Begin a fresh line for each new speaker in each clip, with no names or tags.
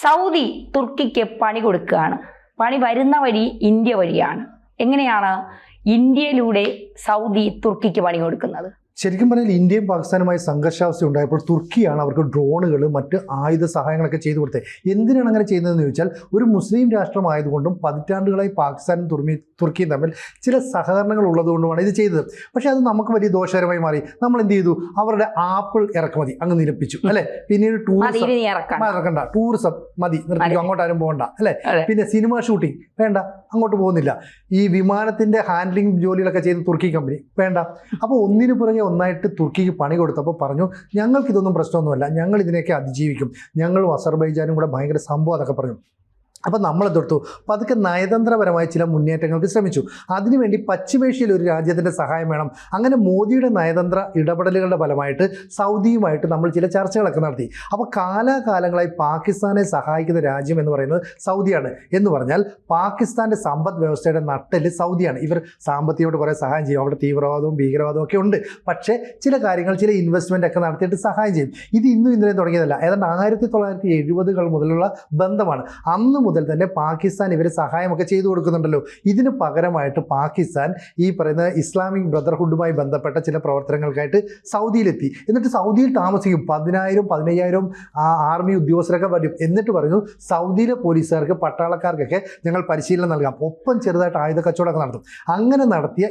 Saudi തുർക്കിക്ക് പണി കൊടുക്കുകയാണ്. പണി വരുന്ന വഴി ഇന്ത്യ വഴിയാണ്. എങ്ങനെയാണ് ഇന്ത്യയിലൂടെ സൗദി തുർക്കിക്ക് പണി കൊടുക്കുന്നത്?
ശരിക്കും പറഞ്ഞാൽ ഇന്ത്യയും പാകിസ്ഥാനുമായി സംഘർഷാവസ്ഥ ഉണ്ടായപ്പോൾ തുർക്കിയാണ് അവർക്ക് ഡ്രോണുകൾ മറ്റ് ആയുധ സഹായങ്ങളൊക്കെ ചെയ്തു കൊടുത്തത്. എന്തിനാണ് അങ്ങനെ ചെയ്യുന്നതെന്ന് ചോദിച്ചാൽ, ഒരു മുസ്ലിം രാഷ്ട്രമായതുകൊണ്ടും പതിറ്റാണ്ടുകളായി പാകിസ്ഥാനും തുർക്കിയും തമ്മിൽ ചില സഹകരണങ്ങൾ ഉള്ളതുകൊണ്ടുമാണ് ഇത് ചെയ്തത്. പക്ഷേ അത് നമുക്ക് വലിയ ദോഷകരമായി മാറി. നമ്മൾ എന്ത് ചെയ്തു? അവരുടെ ആപ്പിൾ ഇറക്കുമതി അങ്ങ് നിരപ്പിച്ചു അല്ലേ. പിന്നീട് ടൂറിസം മതി, നിർത്തിക്കും, അങ്ങോട്ട് ആരും പോകണ്ട അല്ലേ. പിന്നെ സിനിമ ഷൂട്ടിംഗ് വേണ്ട, അങ്ങോട്ട് പോകുന്നില്ല. ഈ വിമാനത്തിന്റെ ഹാൻഡ്ലിംഗ് ജോലികളൊക്കെ ചെയ്യുന്ന തുർക്കി കമ്പനി വേണ്ട. അപ്പോൾ ഒന്നിനു പുറകെ ഒന്നായിട്ട് തുർക്കിക്ക് പണി കൊടുത്തപ്പോൾ പറഞ്ഞു, ഞങ്ങൾക്കിതൊന്നും പ്രശ്നമൊന്നുമല്ല, ഞങ്ങൾ ഇതിനെയൊക്കെ അതിജീവിക്കും, ഞങ്ങളും അസർബൈജാനും കൂടെ ഭയങ്കര സംഭവം എന്നൊക്കെ പറഞ്ഞു. അപ്പോൾ നമ്മൾ തൊട്ടു പതുക്കെ നയതന്ത്രപരമായ ചില മുന്നേറ്റങ്ങൾക്ക് ശ്രമിച്ചു. അതിനുവേണ്ടി പശ്ചിമേഷ്യയിൽ ഒരു രാജ്യത്തിൻ്റെ സഹായം വേണം. അങ്ങനെ മോദിയുടെ നയതന്ത്ര ഇടപെടലുകളുടെ ഫലമായിട്ട് സൗദിയുമായിട്ട് നമ്മൾ ചില ചർച്ചകളൊക്കെ നടത്തി. അപ്പോൾ കാലാകാലങ്ങളായി പാകിസ്ഥാനെ സഹായിക്കുന്ന രാജ്യം എന്ന് പറയുന്നത് സൗദിയാണ്. എന്ന് പറഞ്ഞാൽ പാകിസ്ഥാൻ്റെ സമ്പദ് വ്യവസ്ഥയുടെ നട്ടെല്ല് സൗദിയാണ്. ഇവർ സാമ്പത്തികമായിട്ട് കുറേ സഹായം ചെയ്യും, അവിടെ തീവ്രവാദവും ഭീകരവാദവും ഒക്കെ ഉണ്ട്. പക്ഷേ ചില കാര്യങ്ങൾ, ചില ഇൻവെസ്റ്റ്മെൻ്റ് ഒക്കെ നടത്തിയിട്ട് സഹായം ചെയ്യും. ഇത് ഇന്നും ഇന്നലെയും തുടങ്ങിയതല്ല, ഏതാണ്ട് 1970-കൾ മുതലുള്ള ബന്ധമാണ്. അന്ന് മുതൽ തന്നെ പാകിസ്ഥാൻ ഇവർ സഹായമൊക്കെ ചെയ്തു കൊടുക്കുന്നുണ്ടല്ലോ. ഇതിന് പകരമായിട്ട് പാകിസ്ഥാൻ ഈ പറയുന്ന ഇസ്ലാമിക് ബ്രദർഹുഡുമായി ബന്ധപ്പെട്ട ചില പ്രവർത്തനങ്ങൾക്കായിട്ട് സൗദിയിലെത്തി. എന്നിട്ട് സൗദിയിൽ താമസിക്കും. 10,000-15,000 ആർമി ഉദ്യോഗസ്ഥരൊക്കെ വരും. എന്നിട്ട് പറഞ്ഞു, സൗദിയിലെ പോലീസുകാർക്ക്, പട്ടാളക്കാർക്കൊക്കെ ഞങ്ങൾ പരിശീലനം നൽകാം, ഒപ്പം ചെറുതായിട്ട് ആയുധ കച്ചവടമൊക്കെ നടത്തും. അങ്ങനെ നടത്തിയ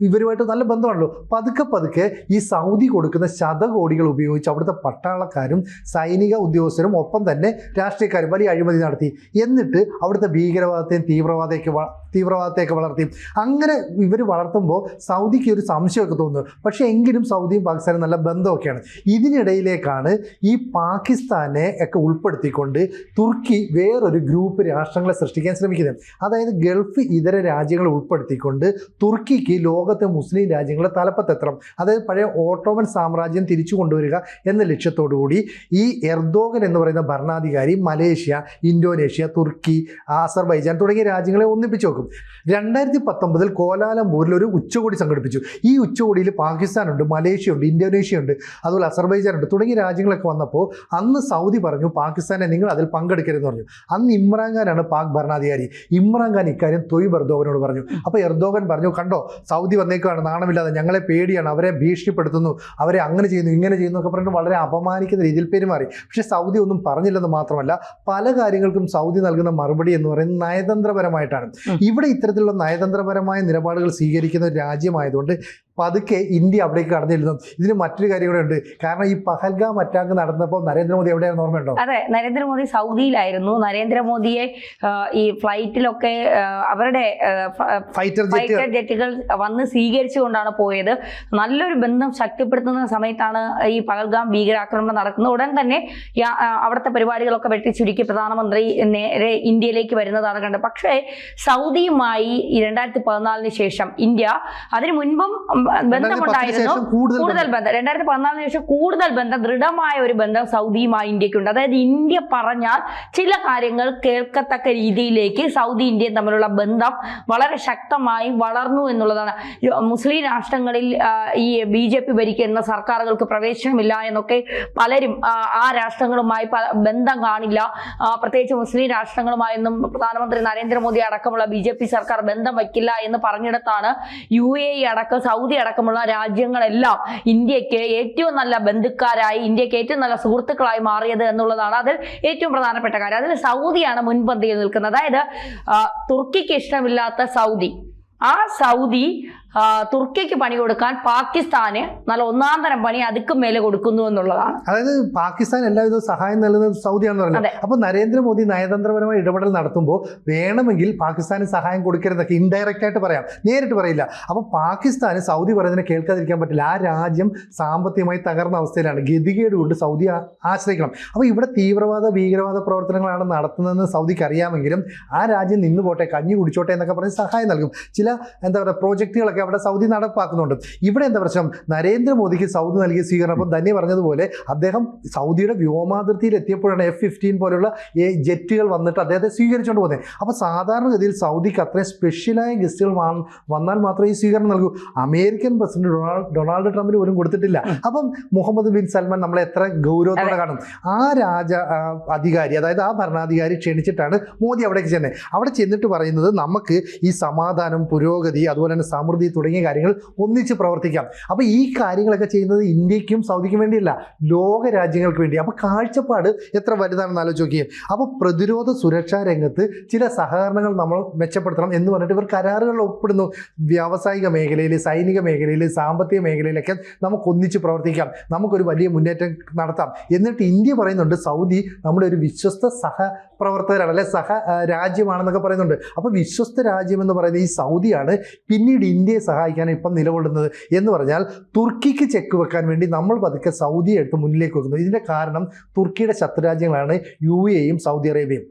ഇവരുമായിട്ട് നല്ല ബന്ധമാണല്ലോ. പതുക്കെ ഈ സൗദി കൊടുക്കുന്ന ശതകോടികൾ ഉപയോഗിച്ച് അവിടുത്തെ പട്ടാളക്കാരും സൈനിക ഉദ്യോഗസ്ഥരും ഒപ്പം തന്നെ രാഷ്ട്രീയക്കാരും വലിയ അഴിമതി നടത്തി. എന്നിട്ട് അവിടുത്തെ ഭീകരവാദത്തെയും തീവ്രവാദത്തെയൊക്കെ വളർത്തി. അങ്ങനെ ഇവർ വളർത്തുമ്പോൾ സൗദിക്ക് ഒരു സംശയമൊക്കെ തോന്നുന്നു. പക്ഷേ എങ്കിലും സൗദിയും പാകിസ്ഥാനും നല്ല ബന്ധമൊക്കെയാണ്. ഇതിനിടയിലേക്കാണ് ഈ പാകിസ്ഥാനെ ഒക്കെ ഉൾപ്പെടുത്തിക്കൊണ്ട് തുർക്കി വേറൊരു ഗ്രൂപ്പ് രാഷ്ട്രങ്ങളെ സൃഷ്ടിക്കാൻ ശ്രമിക്കുന്നത്. അതായത് ഗൾഫ് ഇതര രാജ്യങ്ങളെ ഉൾപ്പെടുത്തിക്കൊണ്ട് തുർക്കിക്ക് ലോകത്തെ മുസ്ലിം രാജ്യങ്ങളെ തലപ്പത്തെത്തണം, അതായത് പഴയ ഓട്ടോമൻ സാമ്രാജ്യം തിരിച്ചു കൊണ്ടുവരിക എന്ന ലക്ഷ്യത്തോടു കൂടി ഈ എർദോഗൻ എന്ന് പറയുന്ന ഭരണാധികാരി മലേഷ്യ, ഇന്തോനേഷ്യ, തുർക്കി, അസർബൈജാൻ തുടങ്ങിയ രാജ്യങ്ങളെ ഒന്നിപ്പിച്ച് വെക്കും. 2019 കോലാലംപൂരിൽ ഒരു ഉച്ചകോടി സംഘടിപ്പിച്ചു. ഈ ഉച്ചകോടിയിൽ പാകിസ്ഥാനുണ്ട്, മലേഷ്യയുണ്ട്, ഇന്തോനേഷ്യയുണ്ട്, അതുപോലെ അസർബൈജാനുണ്ട് തുടങ്ങിയ രാജ്യങ്ങളൊക്കെ വന്നപ്പോൾ അന്ന് സൗദി പറഞ്ഞു, പാകിസ്ഥാനെ നിങ്ങൾ അതിൽ പങ്കെടുക്കരുതെന്ന് പറഞ്ഞു. അന്ന് ഇമ്രാൻഖാനാണ് പാക് ഭരണാധികാരി. ഇമ്രാൻഖാൻ ഇക്കാര്യം തൊയ്ബ് എർദോഗനോട് പറഞ്ഞു. അപ്പോൾ എർദോഗൻ പറഞ്ഞു, കണ്ടോ സൗദി വന്നേക്കാണ്, നാണമില്ലാതെ, ഞങ്ങളെ പേടിയാണ്, അവരെ ഭീഷണിപ്പെടുത്തുന്നു, അവരെ അങ്ങനെ ചെയ്യുന്നു ഇങ്ങനെ ചെയ്യുന്നു ഒക്കെ പറഞ്ഞിട്ട് വളരെ അപമാനിക്കുന്ന രീതിയിൽ പെരുമാറി. പക്ഷേ സൗദി ഒന്നും പറഞ്ഞില്ലെന്ന് മാത്രമല്ല, പല കാര്യങ്ങൾക്കും സൗദി നൽകുന്ന മറുപടി എന്ന് പറയുന്നത് നയതന്ത്രപരമായിട്ടാണ്. ഇവിടെ ഇത്തരത്തിലുള്ള നയതന്ത്രപരമായ നിലപാടുകൾ സ്വീകരിക്കുന്ന ഒരു രാജ്യമായതുകൊണ്ട് പതുക്കെ ഇന്ത്യ അവിടേക്ക് കടന്നിരുന്നു. ഇതിന് മറ്റൊരു കാര്യം കൂടെ ഉണ്ട്. കാരണം ഈ പഹൽഗാം അറ്റാക്ക് നടന്നപ്പോൾ നരേന്ദ്രമോദി എവിടെയായിരുന്നു ഓർമ്മയുണ്ടോ?
അതെ, നരേന്ദ്രമോദി സൗദിയിലായിരുന്നു. നരേന്ദ്രമോദിയെ ഈ ഫ്ലൈറ്റിലൊക്കെ അവരുടെ ഫൈറ്റർ ജെറ്റുകൾ വന്ന് സ്വീകരിച്ചുകൊണ്ടാണ് പോയത്. നല്ലൊരു ബന്ധം ശക്തിപ്പെടുത്തുന്ന സമയത്താണ് ഈ പഹൽഗാം ഭീകരാക്രമണം നടക്കുന്നത്. ഉടൻ തന്നെ അവിടുത്തെ പരിപാടികളൊക്കെ വെട്ടിച്ചുരുക്കി പ്രധാനമന്ത്രി നേരെ ഇന്ത്യയിലേക്ക് വരുന്നതാണ് കണ്ടത്. പക്ഷേ സൗദിയുമായി 2014 ശേഷം ഇന്ത്യ, അതിനു മുൻപും ബന്ധമുണ്ടായിരുന്നു, കൂടുതൽ ബന്ധം 2014 ശേഷം കൂടുതൽ ബന്ധം, ദൃഢമായ ഒരു ബന്ധം സൗദിയുമായി ഇന്ത്യക്കുണ്ട്. അതായത് ഇന്ത്യ പറഞ്ഞാൽ ചില കാര്യങ്ങൾ കേൾക്കത്തക്ക രീതിയിലേക്ക് സൗദി ഇന്ത്യയും തമ്മിലുള്ള ബന്ധം വളരെ ശക്തമായി വളർന്നു എന്നുള്ളതാണ്. മുസ്ലിം രാഷ്ട്രങ്ങളിൽ ഈ BJP ഭരിക്കുന്ന സർക്കാരുകൾക്ക് പ്രവേശനമില്ല എന്നൊക്കെ പലരും ആ രാഷ്ട്രങ്ങളുമായി ബന്ധം കാണില്ല, പ്രത്യേകിച്ച് മുസ്ലിം രാഷ്ട്രങ്ങളുമായൊന്നും പ്രധാനമന്ത്രി നരേന്ദ്രമോദി അടക്കമുള്ള BJP സർക്കാർ ബന്ധം വയ്ക്കില്ല എന്ന് പറഞ്ഞിടത്താണ് UAE അടക്കം സൗദി അടക്കമുള്ള രാജ്യങ്ങളെല്ലാം ഇന്ത്യക്ക് ഏറ്റവും നല്ല ബന്ധുക്കാരായി, ഇന്ത്യക്ക് ഏറ്റവും നല്ല സുഹൃത്തുക്കളായി മാറിയത് എന്നുള്ളതാണ് അതിൽ ഏറ്റവും പ്രധാനപ്പെട്ട കാര്യം. അതിൽ സൗദിയാണ് മുൻപന്തിയിൽ നിൽക്കുന്നത്. അതായത് തുർക്കിക്ക് ഇഷ്ടമില്ലാത്ത സൗദി, ആ സൗദി തുർക്കിക്ക് പണി കൊടുക്കാൻ പാകിസ്ഥാന് നല്ല ഒന്നാം തരം പണി അതുക്കും മേലെ കൊടുക്കുന്നു എന്നുള്ളതാണ്.
അതായത് പാകിസ്ഥാൻ എല്ലാവിധ സഹായം നൽകുന്നത് സൗദിയാണെന്ന് പറഞ്ഞത്. അപ്പോൾ നരേന്ദ്രമോദി നയതന്ത്രപരമായ ഇടപെടൽ നടത്തുമ്പോൾ വേണമെങ്കിൽ പാകിസ്ഥാന് സഹായം കൊടുക്കരുതൊക്കെ ഇൻഡയറക്റ്റ് ആയിട്ട് പറയാം, നേരിട്ട് പറയില്ല. അപ്പോൾ പാകിസ്ഥാന് സൗദി പറയുന്നതിനെ കേൾക്കാതിരിക്കാൻ പറ്റില്ല. ആ രാജ്യം സാമ്പത്തികമായി തകർന്ന അവസ്ഥയിലാണ്, ഗതികേട് കൊണ്ട് സൗദി ആശ്രയിക്കണം. അപ്പോൾ ഇവിടെ ഭീകരവാദ പ്രവർത്തനങ്ങളാണ് നടത്തുന്നതെന്ന് സൗദിക്ക് അറിയാമെങ്കിലും ആ രാജ്യം നിന്ന് പോട്ടെ, കഞ്ഞി കുടിച്ചോട്ടെ എന്നൊക്കെ പറഞ്ഞ് സഹായം നൽകും. ചില എന്താ പറയുക പ്രോജക്റ്റുകളൊക്കെ കാര്യങ്ങളൊക്കെ അവിടെ സൗദി നടപ്പാക്കുന്നുണ്ട്. ഇവിടെ എന്താ പ്രശ്നം, നരേന്ദ്രമോദിക്ക് സൗദി നൽകിയ സ്വീകരണം, അപ്പം തന്നെ പറഞ്ഞതുപോലെ അദ്ദേഹം സൗദിയുടെ വ്യോമാതിർത്തിയിൽ എത്തിയപ്പോഴാണ് F-15 പോലുള്ള ജെറ്റുകൾ വന്നിട്ട് അദ്ദേഹത്തെ സ്വീകരിച്ചുകൊണ്ട് പോകുന്നത്. അപ്പോൾ സാധാരണഗതിയിൽ സൗദിക്ക് അത്രയും സ്പെഷ്യലായ ഗസ്റ്റുകൾ വന്നാൽ മാത്രമേ ഈ സ്വീകരണം നൽകൂ. അമേരിക്കൻ പ്രസിഡന്റ് ഡൊണാൾഡ് ട്രംപിന് പോലും കൊടുത്തിട്ടില്ല. അപ്പം മുഹമ്മദ് ബിൻ സൽമാൻ നമ്മളെ എത്ര ഗൗരവത്തോടെ കാണും. ആ അധികാരി, അതായത് ആ ഭരണാധികാരി ക്ഷണിച്ചിട്ടാണ് മോദി അവിടേക്ക് ചെന്നത്. അവിടെ ചെന്നിട്ട് പറയുന്നത് നമുക്ക് ഈ സമാധാനം, പുരോഗതി, അതുപോലെ തന്നെ സമൃദ്ധി തുടങ്ങിയ കാര്യങ്ങൾ ഒന്നിച്ച് പ്രവർത്തിക്കാം. അപ്പോൾ ഈ കാര്യങ്ങളൊക്കെ ചെയ്യുന്നത് ഇന്ത്യക്കും സൗദിക്കും വേണ്ടിയല്ല, ലോക രാജ്യങ്ങൾക്ക് വേണ്ടി. അപ്പോൾ കാഴ്ചപ്പാട് എത്ര വലുതാണെന്ന് ആലോചിച്ച് നോക്കിയേ. അപ്പോൾ പ്രതിരോധ സുരക്ഷാ രംഗത്ത് ചില സഹകരണങ്ങൾ നമ്മൾ മെച്ചപ്പെടുത്തണം എന്ന് പറഞ്ഞിട്ട് ഇവർ കരാറുകൾ ഒപ്പിടുന്നു. വ്യാവസായിക മേഖലയിൽ, സൈനിക മേഖലയിൽ, സാമ്പത്തിക മേഖലയിലൊക്കെ നമുക്ക് ഒന്നിച്ച് പ്രവർത്തിക്കാം, നമുക്കൊരു വലിയ മുന്നേറ്റം നടത്താം. എന്നിട്ട് ഇന്ത്യ പറയുന്നുണ്ട് സൗദി നമ്മുടെ ഒരു വിശ്വസ്ത സഹപ്രവർത്തകരാണ്, അല്ലെ രാജ്യമാണെന്നൊക്കെ പറയുന്നുണ്ട്. അപ്പോൾ വിശ്വസ്ത രാജ്യം എന്ന് പറയുന്നത് ഈ സൗദിയാണ് പിന്നീട് ഇന്ത്യയെ സഹായിക്കാൻ ഇപ്പം നിലകൊള്ളുന്നത് എന്ന് പറഞ്ഞാൽ തുർക്കിക്ക് ചെക്ക് വെക്കാൻ വേണ്ടി നമ്മൾ പതുക്കെ സൗദിയെ എടുത്ത് മുന്നിലേക്ക് വെക്കുന്നു. ഇതിൻ്റെ കാരണം തുർക്കിയുടെ ശത്രുരാജ്യങ്ങളാണ് UAEയും സൗദി അറേബ്യയും.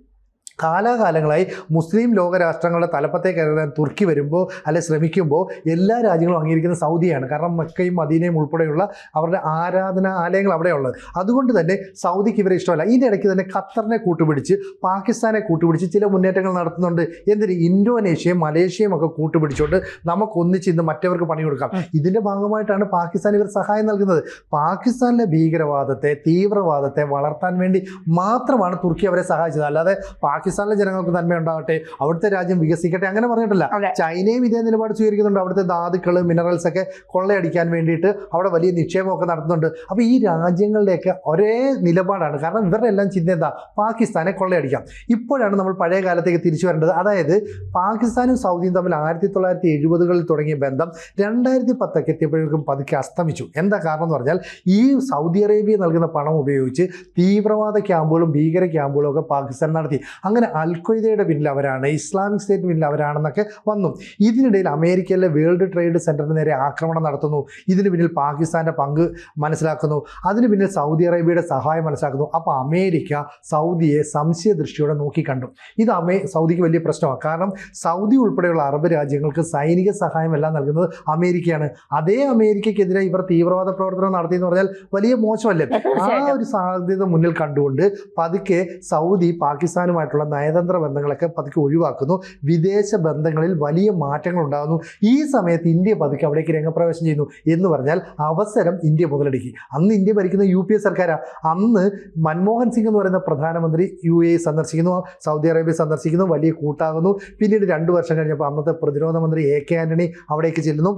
കാലാകാലങ്ങളായി മുസ്ലിം ലോകരാഷ്ട്രങ്ങളുടെ തലപ്പത്തേക്ക് കയറാൻ തുർക്കി വരുമ്പോൾ അല്ലെ ശ്രമിക്കുമ്പോൾ എല്ലാ രാജ്യങ്ങളും അംഗീകരിക്കുന്ന സൗദിയാണ്. കാരണം മക്കയും മദീനയും ഉൾപ്പെടെയുള്ള അവരുടെ ആരാധനാലയങ്ങൾ അവിടെയുള്ളത്. അതുകൊണ്ട് തന്നെ സൗദിക്ക് ഇവരെ ഇഷ്ടമല്ല. ഇതിൻ്റെ ഇടയ്ക്ക് തന്നെ ഖത്തറിനെ കൂട്ടുപിടിച്ച്, പാകിസ്ഥാനെ കൂട്ടുപിടിച്ച് ചില മുന്നേറ്റങ്ങൾ നടത്തുന്നുണ്ട്. എന്തിന് ഇന്തോനേഷ്യയും മലേഷ്യയും ഒക്കെ കൂട്ടുപിടിച്ചുകൊണ്ട് നമുക്കൊന്നിച്ച് ഇന്ന് മറ്റവർക്ക് പണി കൊടുക്കാം. ഇതിൻ്റെ ഭാഗമായിട്ടാണ് പാകിസ്ഥാൻ ഇവർ സഹായം നൽകുന്നത്. പാകിസ്ഥാനിലെ ഭീകരവാദത്തെ, തീവ്രവാദത്തെ വളർത്താൻ വേണ്ടി മാത്രമാണ് തുർക്കി അവരെ സഹായിച്ചത്. അല്ലാതെ പാകിസ്ഥാനിലെ ജനങ്ങൾക്ക് നന്മ ഉണ്ടാകട്ടെ, അവിടുത്തെ രാജ്യം വികസിക്കട്ടെ അങ്ങനെ പറഞ്ഞിട്ടില്ല. ചൈനയും ഇതേ നിലപാട് സ്വീകരിക്കുന്നുണ്ട്. അവിടുത്തെ ധാതുക്കൾ, മിനറൽസ് ഒക്കെ കൊള്ളയടിക്കാൻ വേണ്ടിയിട്ട് അവിടെ വലിയ നിക്ഷേപമൊക്കെ നടത്തുന്നുണ്ട്. അപ്പോൾ ഈ രാജ്യങ്ങളുടെയൊക്കെ ഒരേ നിലപാടാണ്. കാരണം ഇവരുടെ എല്ലാം ചിന്ത എന്താ, പാകിസ്ഥാനെ കൊള്ളയടിക്കാം. ഇപ്പോഴാണ് നമ്മൾ പഴയ കാലത്തേക്ക് തിരിച്ചു വരേണ്ടത്. അതായത് പാകിസ്ഥാനും സൗദിയും തമ്മിൽ 1970കളിൽ തുടങ്ങിയ ബന്ധം 2010 എത്തിയപ്പോഴേക്കും പതുക്കെ അസ്തമിച്ചു. എന്താ കാരണം എന്ന് പറഞ്ഞാൽ ഈ സൗദി അറേബ്യ നൽകുന്ന പണം ഉപയോഗിച്ച് തീവ്രവാദ ക്യാമ്പുകളും ഭീകര ക്യാമ്പുകളും ഒക്കെ പാകിസ്ഥാൻ നടത്തി. അങ്ങനെ അൽ-ഖ്വയ്ദയുടെ പിന്നിൽ അവരാണ്, ഇസ്ലാമിക് സ്റ്റേറ്റ് പിന്നിൽ അവരാണെന്നൊക്കെ വന്നു. ഇതിനിടയിൽ അമേരിക്കയിലെ വേൾഡ് ട്രേഡ് സെൻറ്ററിന് നേരെ ആക്രമണം നടത്തുന്നു. ഇതിന് പിന്നിൽ പാകിസ്ഥാൻ്റെ പങ്ക് മനസ്സിലാക്കുന്നു. അതിന് പിന്നിൽ സൗദി അറേബ്യയുടെ സഹായം മനസ്സിലാക്കുന്നു. അപ്പോൾ അമേരിക്ക സൗദിയെ സംശയദൃഷ്ടിയോടെ നോക്കിക്കണ്ടു. ഇത് സൗദിക്ക് വലിയ പ്രശ്നമാണ്. കാരണം സൗദി ഉൾപ്പെടെയുള്ള അറബ് രാജ്യങ്ങൾക്ക് സൈനിക സഹായം എല്ലാം നൽകുന്നത് അമേരിക്കയാണ്. അതേ അമേരിക്കയ്ക്കെതിരെ ഇവർ തീവ്രവാദ പ്രവർത്തനം നടത്തിയെന്ന് പറഞ്ഞാൽ വലിയ മോശമല്ലേ? ആ ഒരു സാധ്യത മുന്നിൽ കണ്ടുകൊണ്ട് പതുക്കെ സൗദി പാകിസ്ഥാനുമായിട്ടുള്ള നയതന്ത്ര ബന്ധങ്ങളൊക്കെ പതുക്കെ ഒഴിവാക്കുന്നു. വിദേശ ബന്ധങ്ങളിൽ വലിയ മാറ്റങ്ങൾ ഉണ്ടാകുന്നു. ഈ സമയത്ത് ഇന്ത്യ പതുക്കെ അവിടേക്ക് രംഗപ്രവേശം ചെയ്യുന്നു. എന്ന് പറഞ്ഞാൽ അവസരം ഇന്ത്യ മുതലെടുക്കി. അന്ന് ഇന്ത്യ ഭരിക്കുന്ന UPA സർക്കാരാണ്. അന്ന് മൻമോഹൻ സിംഗ് എന്ന് പറയുന്ന പ്രധാനമന്ത്രി UAE സന്ദർശിക്കുന്നു, സൗദി അറേബ്യ സന്ദർശിക്കുന്നു, വലിയ കൂട്ടാകുന്നു. പിന്നീട് 2 വർഷം കഴിഞ്ഞപ്പോൾ അന്നത്തെ പ്രതിരോധ മന്ത്രി AK ആന്റണി അവിടേക്ക് ചെല്ലുന്നു.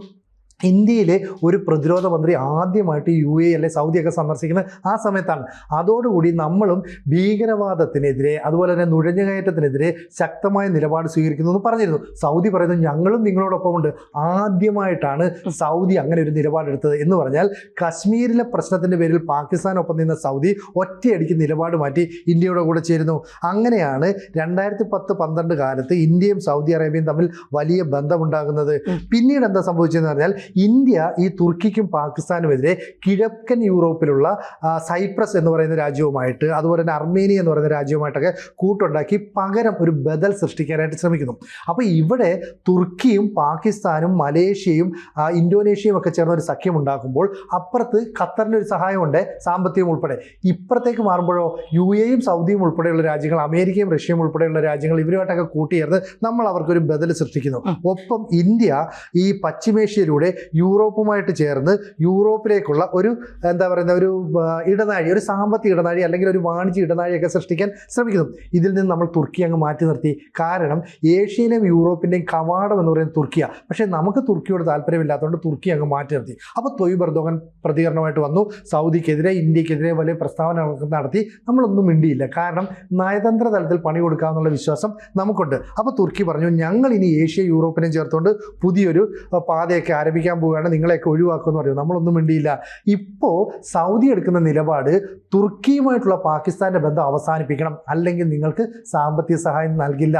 ഇന്ത്യയിലെ ഒരു പ്രതിരോധ മന്ത്രി ആദ്യമായിട്ട് UAE അല്ലെ സൗദിയൊക്കെ സന്ദർശിക്കുന്നത് ആ സമയത്താണ്. അതോടുകൂടി നമ്മളും ഭീകരവാദത്തിനെതിരെ, അതുപോലെ തന്നെ നുഴഞ്ഞുകയറ്റത്തിനെതിരെ ശക്തമായ നിലപാട് സ്വീകരിക്കുന്നു എന്ന് പറഞ്ഞിരുന്നു. സൗദി പറയുന്നു ഞങ്ങളും നിങ്ങളോടൊപ്പമുണ്ട്. ആദ്യമായിട്ടാണ് സൗദി അങ്ങനെ ഒരു നിലപാടെടുത്തത്. എന്ന് പറഞ്ഞാൽ കശ്മീരിലെ പ്രശ്നത്തിൻ്റെ പേരിൽ പാകിസ്ഥാനൊപ്പം നിന്ന സൗദി ഒറ്റയടിക്ക് നിലപാട് മാറ്റി ഇന്ത്യയുടെ കൂടെ ചേരുന്നു. അങ്ങനെയാണ് 2010-12 കാലത്ത് ഇന്ത്യയും സൗദി അറേബ്യയും തമ്മിൽ വലിയ ബന്ധമുണ്ടാകുന്നത്. പിന്നീട് എന്താ സംഭവിച്ചതെന്ന് പറഞ്ഞാൽ ഇന്ത്യ ഈ തുർക്കിക്കും പാകിസ്ഥാനുമെതിരെ കിഴക്കൻ യൂറോപ്പിലുള്ള സൈപ്രസ് എന്ന് പറയുന്ന രാജ്യവുമായിട്ട്, അതുപോലെ തന്നെ അർമേനിയ എന്ന് പറയുന്ന രാജ്യവുമായിട്ടൊക്കെ കൂട്ടുണ്ടാക്കി പകരം ഒരു ബദൽ സൃഷ്ടിക്കാനായിട്ട് ശ്രമിക്കുന്നു. അപ്പോൾ ഇവിടെ തുർക്കിയും പാകിസ്ഥാനും മലേഷ്യയും ഇന്തോനേഷ്യയും ഒക്കെ ചേർന്ന ഒരു സഖ്യം ഉണ്ടാക്കുമ്പോൾ അപ്പുറത്ത് ഖത്തറിൻ്റെ ഒരു സഹായമുണ്ട്, സാമ്പത്തികം ഉൾപ്പെടെ. ഇപ്പുറത്തേക്ക് മാറുമ്പോഴോ UAEയും സൗദിയും ഉൾപ്പെടെയുള്ള രാജ്യങ്ങൾ, അമേരിക്കയും റഷ്യയും ഉൾപ്പെടെയുള്ള രാജ്യങ്ങൾ ഇവരുമായിട്ടൊക്കെ കൂട്ടിയേർന്ന് നമ്മൾ അവർക്കൊരു ബദൽ സൃഷ്ടിക്കുന്നു. ഒപ്പം ഇന്ത്യ ഈ പശ്ചിമേഷ്യയിലൂടെ യൂറോപ്പുമായിട്ട് ചേർന്ന് യൂറോപ്പിലേക്കുള്ള ഒരു എന്താ പറയുന്ന ഒരു ഇടനാഴി, ഒരു സാമ്പത്തിക ഇടനാഴി അല്ലെങ്കിൽ ഒരു വാണിജ്യ ഇടനാഴിയൊക്കെ സൃഷ്ടിക്കാൻ ശ്രമിക്കുന്നു. ഇതിൽ നിന്ന് നമ്മൾ തുർക്കി അങ്ങ് മാറ്റി നിർത്തി. കാരണം ഏഷ്യയിലെയും യൂറോപ്പിൻ്റെയും കവാടം എന്ന് പറയുന്നത് തുർക്കിയാണ്. പക്ഷേ നമുക്ക് തുർക്കിയോട് താല്പര്യമില്ലാത്തതുകൊണ്ട് തുർക്കി അങ്ങ് മാറ്റി നിർത്തി. അപ്പോൾ തൊയ്ബ് എർദോഗൻ പ്രതികരണമായിട്ട് വന്നു. സൗദിക്കെതിരെ, ഇന്ത്യക്കെതിരെ വലിയ പ്രസ്താവന നടത്തി. നമ്മളൊന്നും മിണ്ടിയില്ല. കാരണം നയതന്ത്ര തലത്തിൽ പണി കൊടുക്കാമെന്നുള്ള വിശ്വാസം നമുക്കുണ്ട്. അപ്പോൾ തുർക്കി പറഞ്ഞു ഞങ്ങൾ ഇനി ഏഷ്യ യൂറോപ്പിനെയും ചേർത്തുകൊണ്ട് പുതിയൊരു പാതയൊക്കെ ആരംഭിക്കാൻ പോവുകയാണ്, നിങ്ങളെയൊക്കെ ഒഴിവാക്കുമെന്ന് പറയും. നമ്മളൊന്നും മിണ്ടിയില്ല. ഇപ്പോൾ സൗദി എടുക്കുന്ന നിലപാട് തുർക്കിയുമായിട്ടുള്ള പാകിസ്ഥാൻ്റെ ബന്ധം അവസാനിപ്പിക്കണം, അല്ലെങ്കിൽ നിങ്ങൾക്ക് സാമ്പത്തിക സഹായം നൽകില്ല.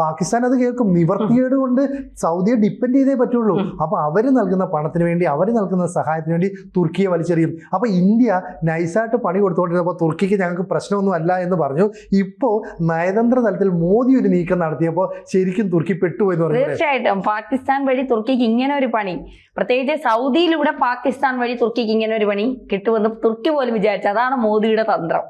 പാകിസ്ഥാൻ അത് കേൾക്കും. നിവർത്തിയേട് കൊണ്ട് സൗദിയെ ഡിപ്പെൻഡ് ചെയ്തേ പറ്റുള്ളൂ. അപ്പൊ അവർ നൽകുന്ന പണത്തിന് വേണ്ടി, അവർ നൽകുന്ന സഹായത്തിന് വേണ്ടി തുർക്കിയെ വലിച്ചെറിയും. അപ്പൊ ഇന്ത്യ നൈസായിട്ട് പണി കൊടുത്തുകൊണ്ടിരുന്നപ്പോൾ തുർക്കിക്ക് ഞങ്ങൾക്ക് പ്രശ്നമൊന്നും അല്ല എന്ന് പറഞ്ഞു. ഇപ്പോൾ നയതന്ത്ര തലത്തിൽ മോദി ഒരു നീക്കം നടത്തിയപ്പോൾ ശരിക്കും തുർക്കി പെട്ടുപോയി എന്ന് പറഞ്ഞു.
തീർച്ചയായിട്ടും പാകിസ്ഥാൻ വഴി തുർക്കിക്ക് ഇങ്ങനെ ഒരു പണി, പ്രത്യേകിച്ച് സൗദിയിലൂടെ പാകിസ്ഥാൻ വഴി തുർക്കിക്ക് ഇങ്ങനെ ഒരു പണി കിട്ടുമെന്ന് തുർക്കി പോലും വിചാരിച്ചു. അതാണ് മോദിയുടെ തന്ത്രം.